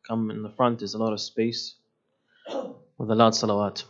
come in the front. There's a lot of space with a loud salawat.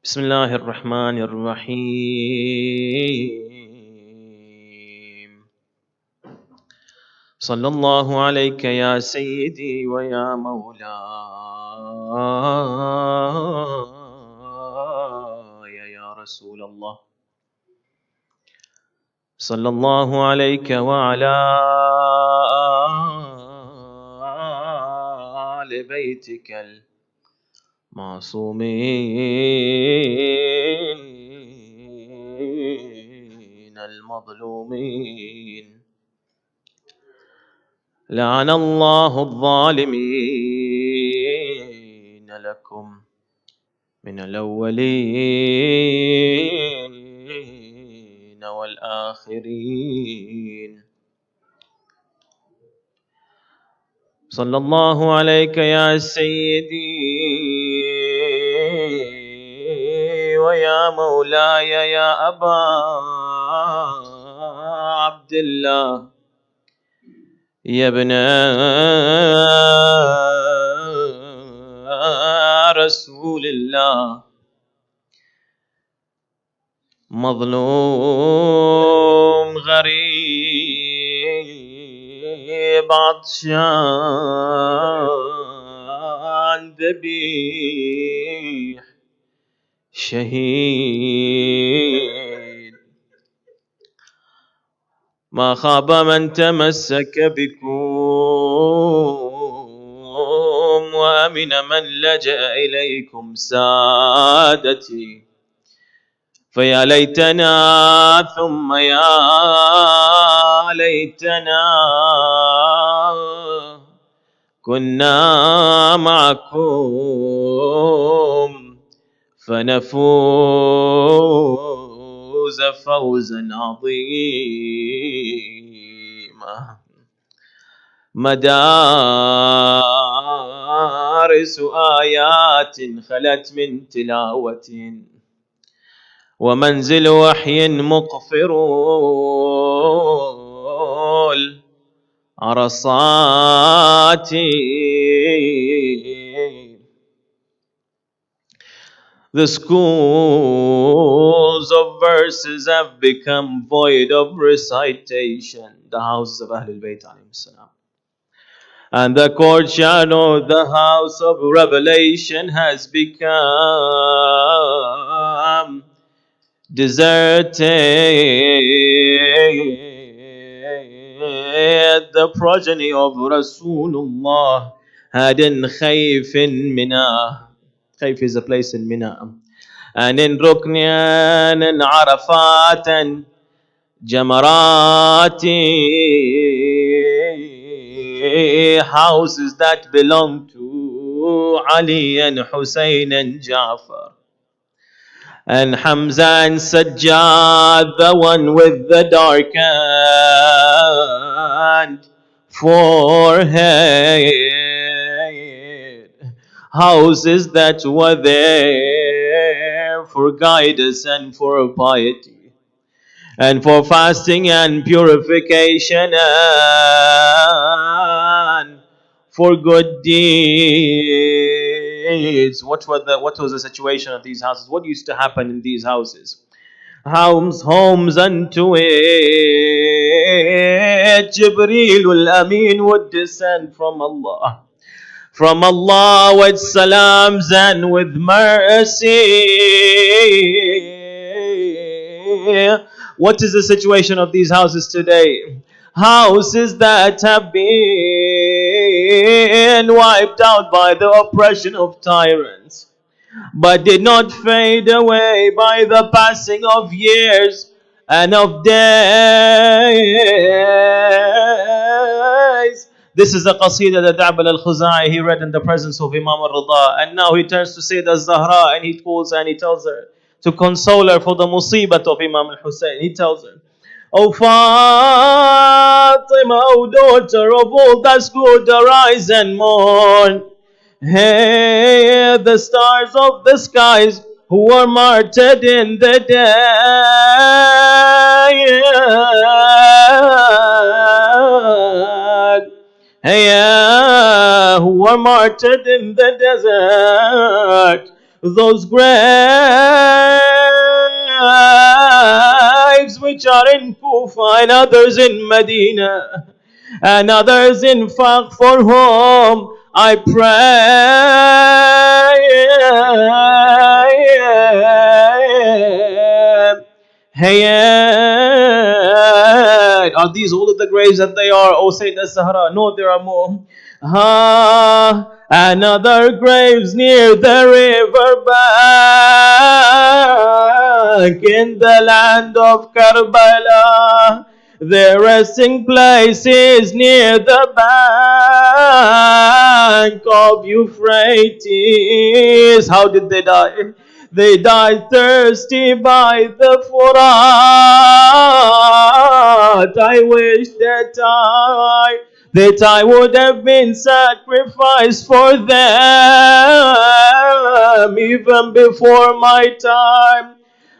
بسم الله الرحمن الرحيم صلى الله عليك يا سيدي ويا مولاي يا رسول الله صلى الله عليك وعلى آل بيتك المعصومين المظلومين لعن الله الظالمين لكم من الأولين والآخرين صلى الله عليك يا سيدي ويا مولاي يا أبا عبد الله يا ابن رسول الله مظلوم غريب عطشان ذبيح شهيد ما خاب من تمسك بكم وأمن من لجأ إليكم سادتي فيا ليتنا ثم يا ليتنا كنا معكم فنفوز فوزا عظيما مدارس آيات خلت من تلاوة ومنزل وحي مقفر العرصات The schools of verses have become void of recitation, the houses of Ahlul Bayt alayhim salam. And the courtyard of the house of revelation has become deserted. The progeny of Rasulullah had in Khayf in Mina. Khayf is a place in Mina. And in Ruknian and Arafat and Jamarati, houses that belong to Ali and Husayn and Ja'far. And Hamza and Sajjad, the one with the darkened forehead. Houses that were there for guidance and for piety, and for fasting and purification, and for good deeds. What was the situation of these houses? What used to happen in these houses? Homes unto it Jibreel al-Amin would descend from Allah with salams and with mercy. What is the situation of these houses today? Houses that have been wiped out by the oppression of tyrants, but did not fade away by the passing of years and of days. This is a qasida that Abul al-Khuzai he read in the presence of Imam al-Rida, and now he turns to Sayyidah al-Zahra and he tells her to console her for the musibat of Imam al-Husayn. He tells her, O Fatima, O daughter of all that's good, arise and mourn. Hey, the stars of the skies who were martyred in the day. departed in the desert. Those graves which are in Kufa and others in Medina and others in Faq, for whom I pray. Hey, are these all of the graves that they are, O Sayyidah Zahra? No, there are more. And other graves near the river bank in the land of Karbala. Their resting place is near the bank of Euphrates. How did they die? They died thirsty by the Furat. I wish that I would have been sacrificed for them even before my time.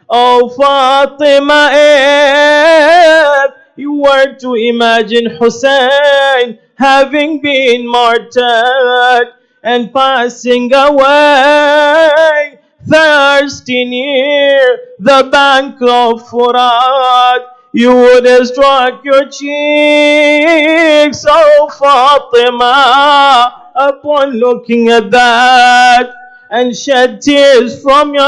Oh Fatima, if you were to imagine Husayn having been martyred and passing away thirsty near the bank of Furat, you would have struck your cheeks, oh Fatima, upon looking at that, and shed tears from your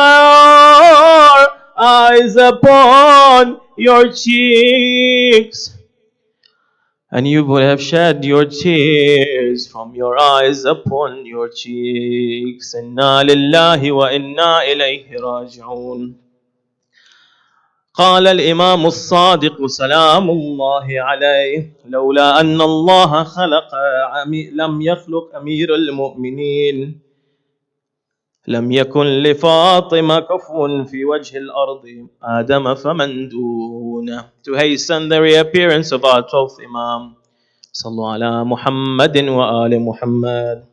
eyes upon your cheeks. And you would have shed your tears from your eyes upon your cheeks. Inna lillahi wa inna ilayhi raji'un. قال الإمام الصادق سلام الله عليه لولا أن الله لم يخلق أمير المؤمنين لم يكن لفاطمة كفو في وجه الأرض آدم فمن دونه. To hasten the reappearance of our 12th Imam. صلوا على محمد وآل محمد.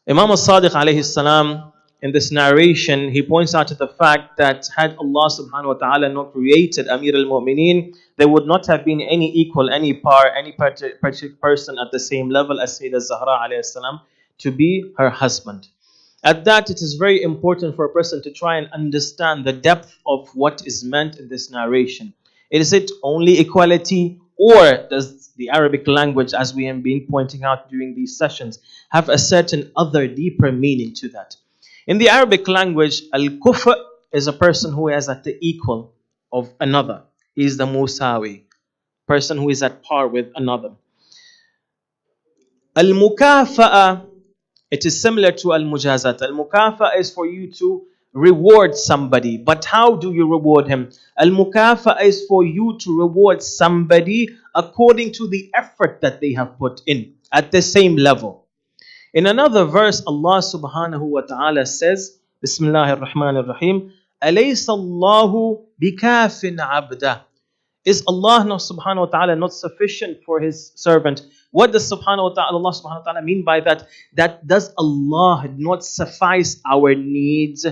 Imam al-Sadiq alayhi salam, in this narration, he points out to the fact that had Allah subhanahu wa ta'ala not created Amir al-Mu'mineen, there would not have been any equal, any par, any particular person at the same level as Sayyidah Zahra alayhi salam to be her husband. At that, it is very important for a person to try and understand the depth of what is meant in this narration. Is it only equality, or does the Arabic language, as we have been pointing out during these sessions, have a certain other deeper meaning to that? In the Arabic language, al-kuf is a person who is at the equal of another. He is the musawi, person who is at par with another. Al-mukafa'a, it is similar to al-mujazat. Al-mukafa'a is for you to reward somebody. But how do you reward him? Al-mukafa'a is for you to reward somebody according to the effort that they have put in, at the same level. In another verse, Allah subhanahu wa ta'ala says, Bismillahir Rahmanir Rahim, Alaysa Allahu bikafin abda. Is Allah subhanahu wa ta'ala not sufficient for His servant? What does Allah subhanahu wa ta'ala mean by that? That does Allah not suffice our needs?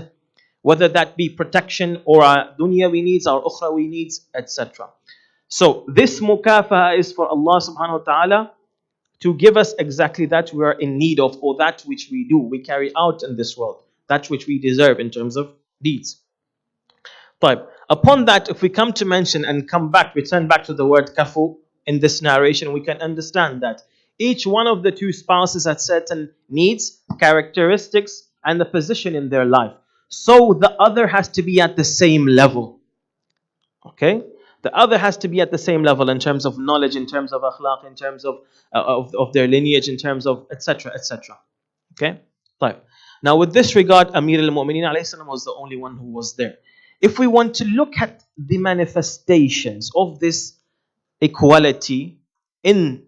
Whether that be protection or our dunyawi needs, our ukhrawi needs, etc. So this mukafaha is for Allah subhanahu wa ta'ala to give us exactly that we are in need of, or that which we do, we carry out in this world, that which we deserve in terms of deeds. But upon that, if we come to mention and return back to the word kafu in this narration, we can understand that each one of the two spouses has certain needs, characteristics, and the position in their life. So the other has to be at the same level. Okay? The other has to be at the same level in terms of knowledge, in terms of akhlaq, in terms of their lineage, in terms of etc. etc. Okay? Right. Now with this regard, Amir al-Mu'mineen alayhi salam was the only one who was there. If we want to look at the manifestations of this equality in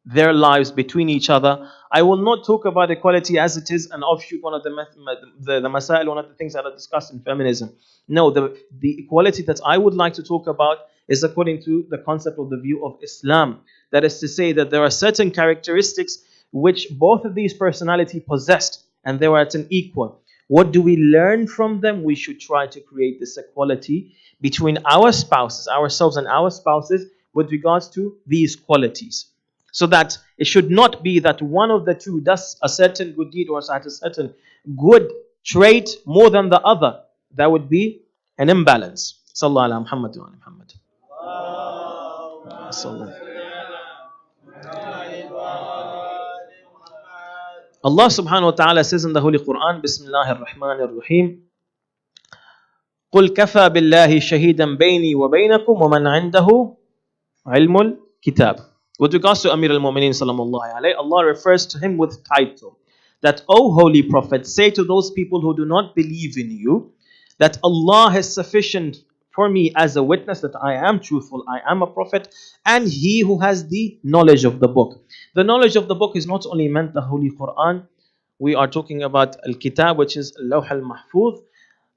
their lives between each other, I will not talk about equality as it is an offshoot, one of the masail, one of the things that are discussed in feminism. No, the equality that I would like to talk about is according to the concept of the view of Islam. That is to say that there are certain characteristics which both of these personalities possessed, and they were at an equal. What do we learn from them? We should try to create this equality between our spouses, ourselves and our spouses, with regards to these qualities. So that it should not be that one of the two does a certain good deed or a certain good trait more than the other. That would be an imbalance. Sallallahu ala Muhammad wa ala Muhammad. Allah subhanahu wa ta'ala says in the Holy Quran, Bismillahir Rahmanir Rahim, قل كفى بالله شهيدا بيني وبينكم ومن عنده علم الكتاب. With regards to Amir al-Mu'mineen sallallahu alayhi, Allah refers to him with title that, O Holy Prophet, say to those people who do not believe in you that Allah is sufficient for me as a witness that I am truthful, I am a prophet, and he who has the knowledge of the book. The knowledge of the book is not only meant the Holy Quran. We are talking about al-Kitab, which is Lawh al-Mahfuz,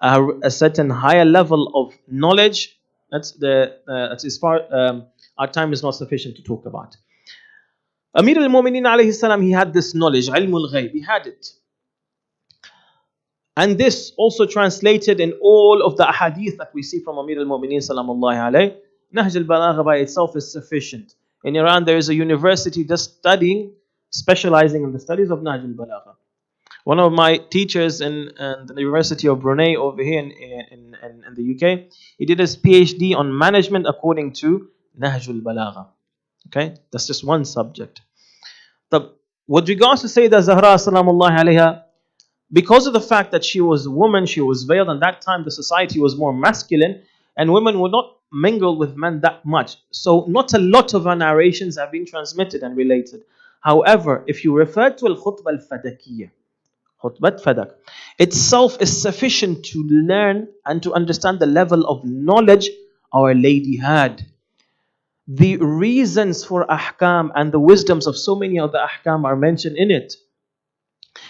a certain higher level of knowledge. That's as far our time is not sufficient to talk about. Amir al-Mu'mineen alayhi salam, he had this knowledge, ilmul ghayb, he had it. And this also translated in all of the ahadith that we see from Amir al-Mu'mineen sallallahu alayhi. Nahj al-Balagha by itself is sufficient. In Iran there is a university just studying, specializing in the studies of Nahj al-Balagha. One of my teachers in the University of Brunei over here in the UK, he did his PhD on management according to Nahj al-Balagha. Okay, that's just one subject. With regards to Sayyidah Zahra salamullahi alayha, because of the fact that she was a woman, she was veiled, and that time the society was more masculine, and women would not mingle with men that much. So not a lot of our narrations have been transmitted and related. However, if you refer to al-Khutbah al-Fadakiyya, Khutbat Fadak, itself is sufficient to learn and to understand the level of knowledge Our Lady had. The reasons for ahkam and the wisdoms of so many of the ahkam are mentioned in it.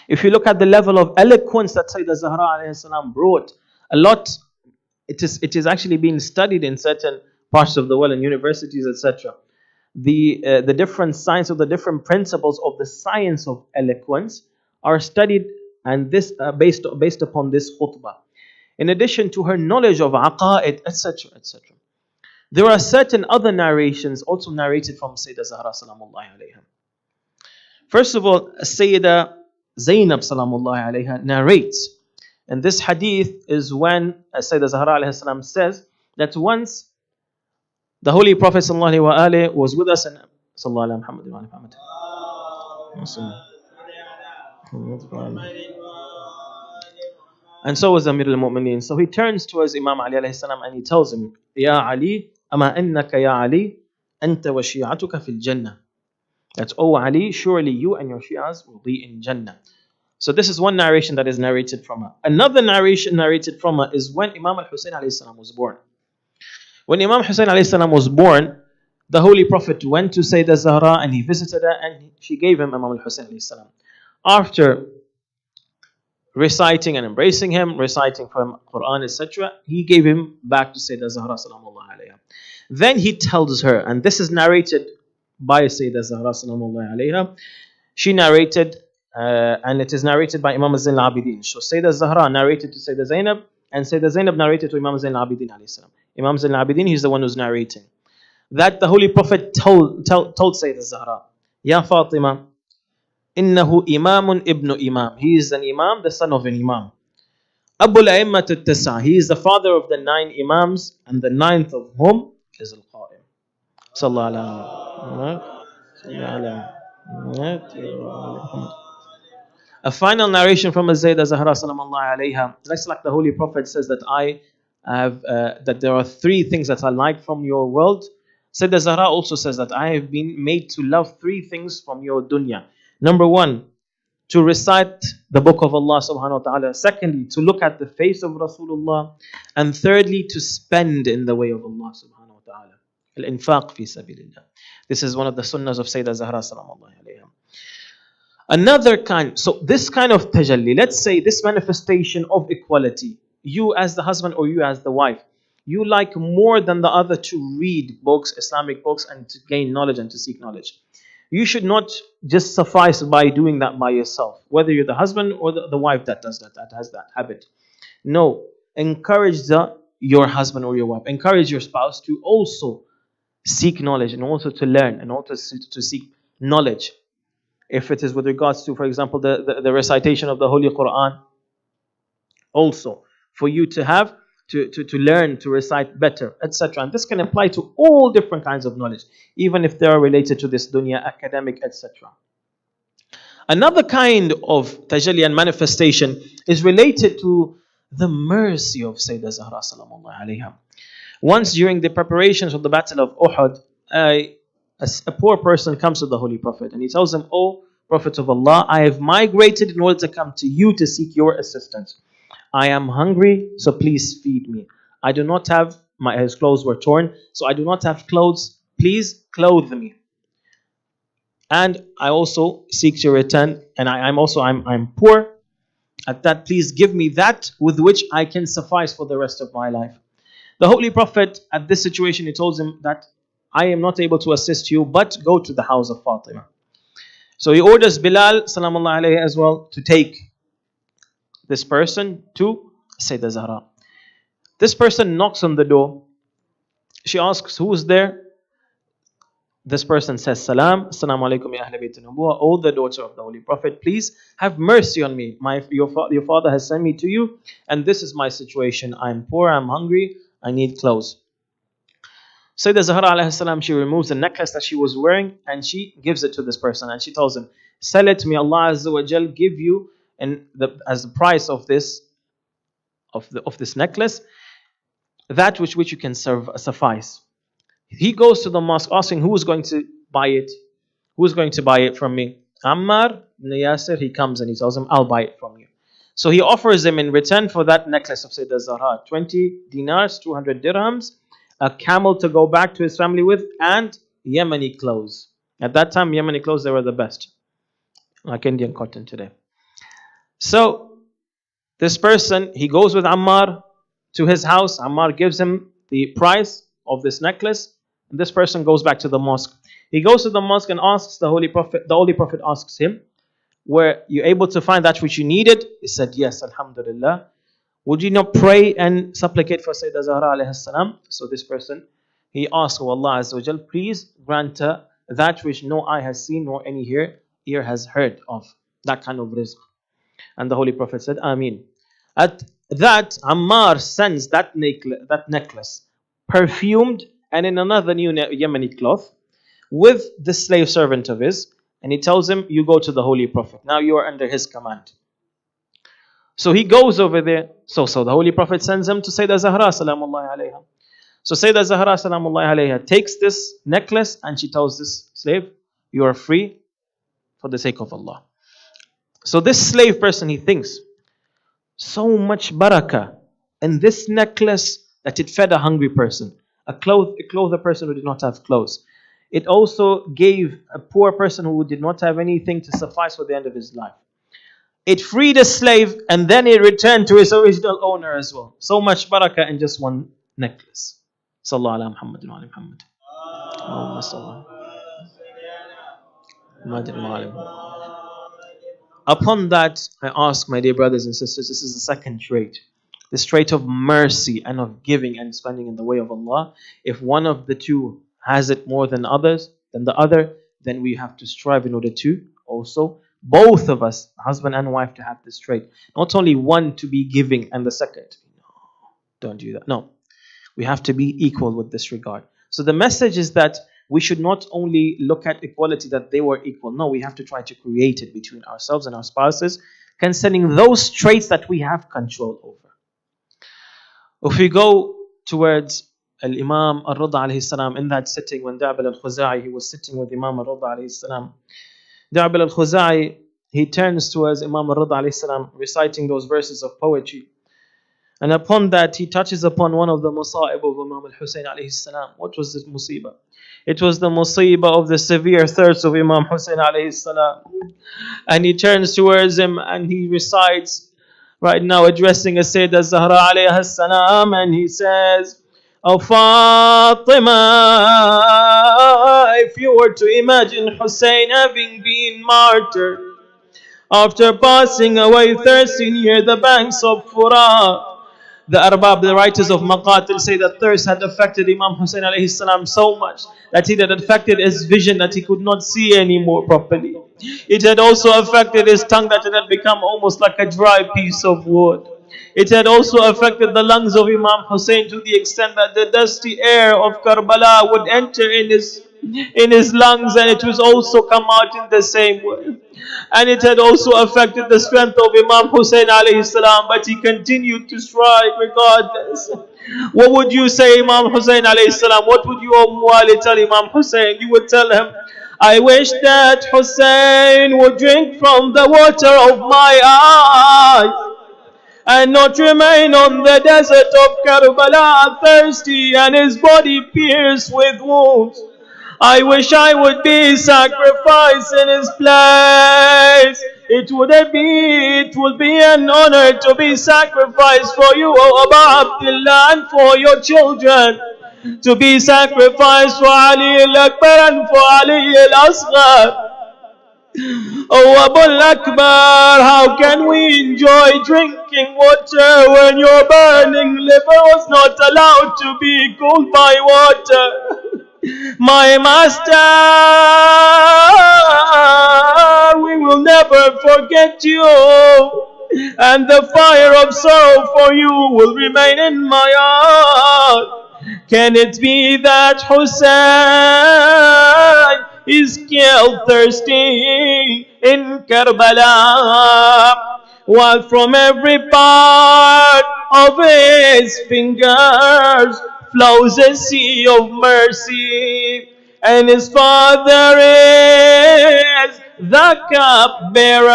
If you look at the level of eloquence that Sayyidah Zahra alayhi salam brought, a lot, it is actually being studied in certain parts of the world, in universities, etc. The different science of the different principles of the science of eloquence are studied, and this based upon this khutbah. In addition to her knowledge of aqa'id, etc., etc. There are certain other narrations also narrated from Sayyidah Zahra salamullahi alayha. First of all, Sayyidah Zainab salamullahi alayha narrates, and this hadith is when Sayyidah Zahra alayhi salam says that once the Holy Prophet sallallahu alayhi was with us, and sallallahu alayhi wa Muhammad. And so was Amir al-Mu'mineen. So he turns towards Imam Ali alayhi salam and he tells him, Ya Ali, ama innaka ya Ali, anta wa shi'atuka fil Jannah. That's, oh Ali, surely you and your Shi'as will be in Jannah. So this is one narration that is narrated from her. Another narration narrated from her is when Imam al-Husayn alayhi salam was born. When Imam Husayn alayhi salam was born, the Holy Prophet went to Sayyidah Zahra and he visited her, and she gave him Imam al-Husayn alayhi salam. After reciting and embracing him, reciting from Quran, etc., he gave him back to Sayyidah Zahra salamullahi alayha. Then he tells her, and this is narrated by Sayyidah Zahra salamullahi alayha. She narrated, and it is narrated by Imam Zain al-Abidin. So Sayyidah Zahra narrated to Sayyidah Zainab, and Sayyidah Zainab narrated to Imam Zain al-Abidin alayhi salam. Imam Zain al-Abidin, he's the one who's narrating. That the Holy Prophet told Sayyidah Zahra, Ya Fatima, innahu imamun ibnu imam. He is an imam, the son of an imam. Abul A'immat al-Tasa. He is the father of the 9 imams, and the 9th of whom is al-Qa'im. Sallallahu alayhi. A final narration from Sayyidah Zahra sallallahu alayha. Just like the Holy Prophet says that I have that there are 3 things that I like from your world. Sayyidah Zahra also says that I have been made to love 3 things from your dunya. Number 1, to recite the book of Allah subhanahu wa ta'ala. Secondly, to look at the face of Rasulullah. And thirdly, to spend in the way of Allah subhanahu wa ta'ala. Al-infaq fi sabilillah. This is one of the sunnahs of Sayyidah Zahra sallallahu alayha. Another kind, so this kind of tajalli, let's say this manifestation of equality, you as the husband or you as the wife, you like more than the other to read books, Islamic books, and to gain knowledge and to seek knowledge. You should not just suffice by doing that by yourself, whether you're the husband or the wife that does that, that has that habit. No, encourage your husband or your wife, encourage your spouse to also seek knowledge and also to learn and also to seek knowledge. If it is with regards to, for example, the recitation of the Holy Quran, also for you to have to learn to recite better, etc. And this can apply to all different kinds of knowledge, even if they are related to this dunya, academic, etc. Another kind of tajalli and manifestation is related to the mercy of Sayyidah Zahra salamullahi alayha. Once during the preparations of the battle of Uhud, a poor person comes to the Holy Prophet and he tells him, "O Prophet of Allah, I have migrated in order to come to you to seek your assistance. I am hungry, so please feed me. I do not have, his clothes were torn, so I do not have clothes. Please clothe me. And I also seek to return, and I'm poor. At that, please give me that with which I can suffice for the rest of my life." The Holy Prophet, at this situation, he told him that I am not able to assist you, but go to the house of Fatima. So he orders Bilal, salamullahi alayhi, as well, to take this person to Sayyidah Zahra. This person knocks on the door. She asks, "Who is there?" This person says, "Salam, assalamu alaikum ya ahle bayt an-nubuwah, O the daughter of the Holy Prophet, please have mercy on me. Your father has sent me to you, and this is my situation. I'm poor, I'm hungry, I need clothes." Sayyidah Zahra alayhi salam, she removes the necklace that she was wearing and she gives it to this person, and she tells him, "Sell it, may Allah Azza wa Jal give you as the price of this necklace, that which you can suffice." He goes to the mosque asking, "Who is going to buy it? Who is going to buy it from me?" Ammar ibn Yasir, he comes and he tells him, "I'll buy it from you." So he offers him in return for that necklace of Sayyidah Zahra 20 dinars, 200 dirhams, a camel to go back to his family with, and Yemeni clothes. At that time, Yemeni clothes, they were the best, like Indian cotton today. So this person, he goes with Ammar to his house. Ammar gives him the price of this necklace, and this person goes back to the mosque. He goes to the mosque and asks the Holy Prophet. The Holy Prophet asks him, "Were you able to find that which you needed?" He said, "Yes, alhamdulillah." "Would you not pray and supplicate for Sayyidah Zahra alayhi salam?" So this person, he asked, "Oh Allah Azza wa Jal, please grant her that which no eye has seen nor any ear has heard of, that kind of rizq." And the Holy Prophet said, "Ameen." At that, Ammar sends that necklace, perfumed and in another new Yemeni cloth, with the slave servant of his, and he tells him, "You go to the Holy Prophet. Now you are under his command." So he goes over there. So the Holy Prophet sends him to Sayyidah Zahra salamullahi alayha. So Sayyidah Zahra salamullahi alayha takes this necklace and she tells this slave, "You are free for the sake of Allah." So this slave person, he thinks, so much barakah in this necklace that it fed a hungry person, a clothed person who did not have clothes. It also gave a poor person who did not have anything to suffice for the end of his life. It freed a slave and then it returned to its original owner as well. So much barakah in just one necklace. Sallallahu ala Muhammad wa ala Muhammad. Allahumma salli ala. Upon that, I ask my dear brothers and sisters, this is the second trait. This trait of mercy and of giving and spending in the way of Allah. If one of the two has it more than the other, then we have to strive in order to also, both of us, husband and wife, to have this trait. Not only one to be giving and the second. No, don't do that. No. We have to be equal with this regard. So the message is that we should not only look at equality that they were equal. No, we have to try to create it between ourselves and our spouses concerning those traits that we have control over. If we go towards Al-Imam Al-Rida alayhi salam, in that sitting when Da'bil al-Khuza'i, he was sitting with Imam Al-Rida alayhi salam. Da'bil al-Khuza'i, he turns towards Imam Al-Rida alayhi salam, reciting those verses of poetry. And upon that, he touches upon one of the musa'ib of Imam al-Husayn alayhi salam. What was this musibah? It was the musibah of the severe thirst of Imam Husayn alayhi salam. And he turns towards him and he recites, right now addressing a Sayyidah Zahra alayhi salam, and he says, of Fatima. If you were to imagine Husayn having been martyred after passing away thirsty near the banks of Furat, the Arbab, the writers of Maqatil, say that thirst had affected Imam Husayn alayhi salam so much that it had affected his vision that he could not see anymore properly. It had also affected his tongue that it had become almost like a dry piece of wood. It had also affected the lungs of Imam Hussein to the extent that the dusty air of Karbala would enter in his lungs, and it would also come out in the same way. And it had also affected the strength of Imam Hussein alayhi salam, but he continued to strive regardless. What would you say, Imam Hussein alayhi salam? What would you, Muwali, tell Imam Hussein? You would tell him, I wish that Hussein would drink from the water of my eyes and not remain on the desert of Karbala thirsty and his body pierced with wounds. I wish I would be sacrificed in his place. It would be an honor to be sacrificed for you, O Abu Abdullah, and for your children. To be sacrificed for Ali al-Akbar and for Ali al-Asghar. Oh, Abul Akbar, how can we enjoy drinking water when your burning liver was not allowed to be cooled by water? My master, we will never forget you, and the fire of sorrow for you will remain in my heart. Can it be that Husayn is killed thirsty in Karbala, while from every part of his fingers flows a sea of mercy, and his father is the cupbearer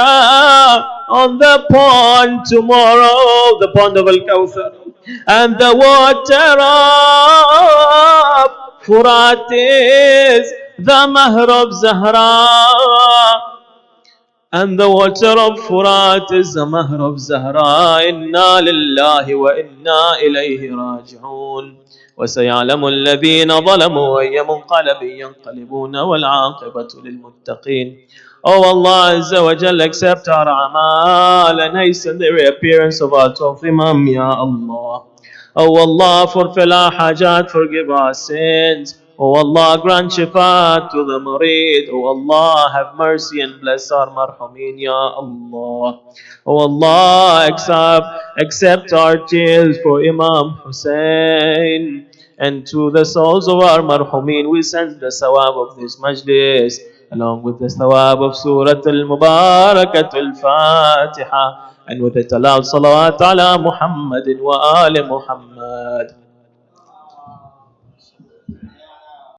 on the pond tomorrow, the pond of Al-Kawthar, and the water of Furat is the Mahr of Zahra, and the water of Furat is the Mahr of Zahra. Inna lillahi wa inna ilayhi raji'un. وسيعلم الذين ظلموا أي منقلب ينقلبون والعاقبة للمتقين. Oh Allah Azza wa Jalla, accept our amal and hasten the reappearance of our 12th Imam, Ya Allah. Oh Allah, fulfill our hajat, forgive our sins. Oh Allah, grant shifa to the marid. Oh Allah, have mercy and bless our marhumin, Ya Allah. Oh Allah, accept our tears for Imam Husayn. And to the souls of our marhumin, we send the sawab of this majlis, along with the sawab of Surah Al-Mubarakat Al-Fatiha, and with it aloud salawat ala Muhammadin wa ali Muhammad.